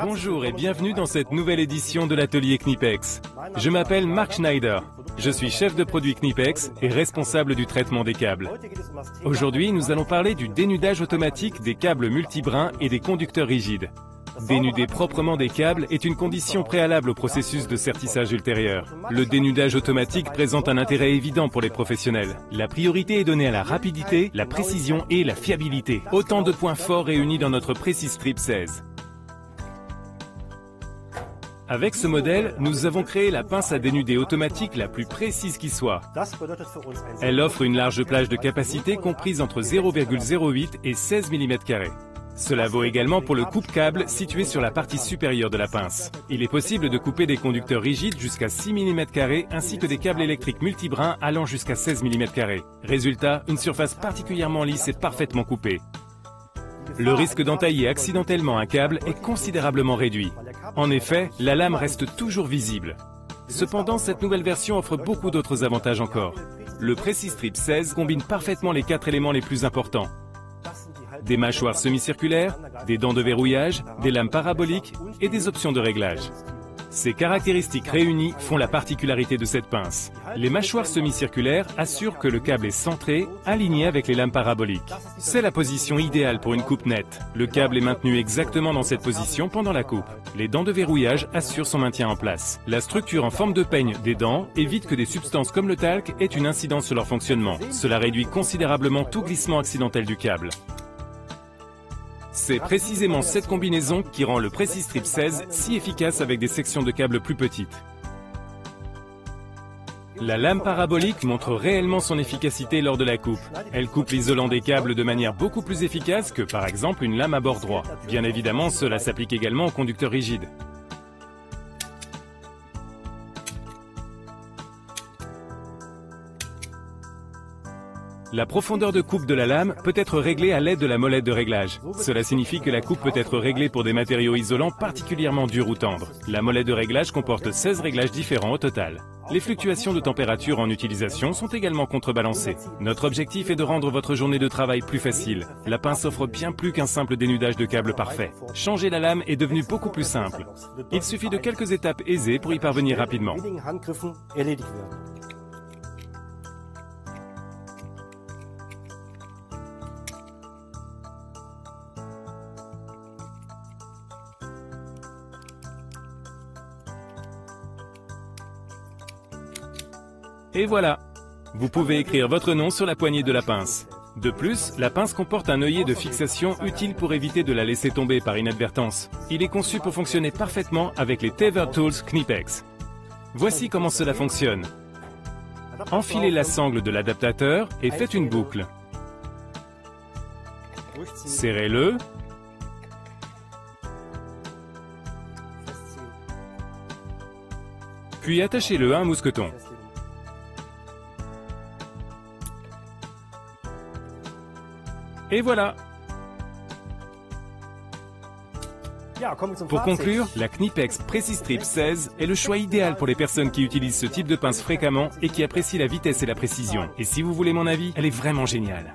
Bonjour et bienvenue dans cette nouvelle édition de l'atelier Knipex. Je m'appelle Mark Schneider. Je suis chef de produit Knipex et responsable du traitement des câbles. Aujourd'hui, nous allons parler du dénudage automatique des câbles multibrins et des conducteurs rigides. Dénuder proprement des câbles est une condition préalable au processus de sertissage ultérieur. Le dénudage automatique présente un intérêt évident pour les professionnels. La priorité est donnée à la rapidité, la précision et la fiabilité. Autant de points forts réunis dans notre PreciStrip 16. Avec ce modèle, nous avons créé la pince à dénuder automatique la plus précise qui soit. Elle offre une large plage de capacité comprise entre 0,08 et 16 mm². Cela vaut également pour le coupe-câble situé sur la partie supérieure de la pince. Il est possible de couper des conducteurs rigides jusqu'à 6 mm² ainsi que des câbles électriques multibrins allant jusqu'à 16 mm². Résultat, une surface particulièrement lisse et parfaitement coupée. Le risque d'entailler accidentellement un câble est considérablement réduit. En effet, la lame reste toujours visible. Cependant, cette nouvelle version offre beaucoup d'autres avantages encore. Le PreciStrip 16 combine parfaitement les 4 éléments les plus importants. Des mâchoires semi-circulaires, des dents de verrouillage, des lames paraboliques et des options de réglage. Ces caractéristiques réunies font la particularité de cette pince. Les mâchoires semi-circulaires assurent que le câble est centré, aligné avec les lames paraboliques. C'est la position idéale pour une coupe nette. Le câble est maintenu exactement dans cette position pendant la coupe. Les dents de verrouillage assurent son maintien en place. La structure en forme de peigne des dents évite que des substances comme le talc aient une incidence sur leur fonctionnement. Cela réduit considérablement tout glissement accidentel du câble. C'est précisément cette combinaison qui rend le PreciStrip 16 si efficace avec des sections de câbles plus petites. La lame parabolique montre réellement son efficacité lors de la coupe. Elle coupe l'isolant des câbles de manière beaucoup plus efficace que par exemple une lame à bord droit. Bien évidemment, cela s'applique également aux conducteurs rigides. La profondeur de coupe de la lame peut être réglée à l'aide de la molette de réglage. Cela signifie que la coupe peut être réglée pour des matériaux isolants particulièrement durs ou tendres. La molette de réglage comporte 16 réglages différents au total. Les fluctuations de température en utilisation sont également contrebalancées. Notre objectif est de rendre votre journée de travail plus facile. La pince offre bien plus qu'un simple dénudage de câble parfait. Changer la lame est devenu beaucoup plus simple. Il suffit de quelques étapes aisées pour y parvenir rapidement. Et voilà! Vous pouvez écrire votre nom sur la poignée de la pince. De plus, la pince comporte un œillet de fixation utile pour éviter de la laisser tomber par inadvertance. Il est conçu pour fonctionner parfaitement avec les Tethered Tools Knipex. Voici comment cela fonctionne. Enfilez la sangle de l'adaptateur et faites une boucle. Serrez-le. Puis attachez-le à un mousqueton. Et voilà! Pour conclure, la Knipex PreciStrip 16 est le choix idéal pour les personnes qui utilisent ce type de pince fréquemment et qui apprécient la vitesse et la précision. Et si vous voulez mon avis, elle est vraiment géniale.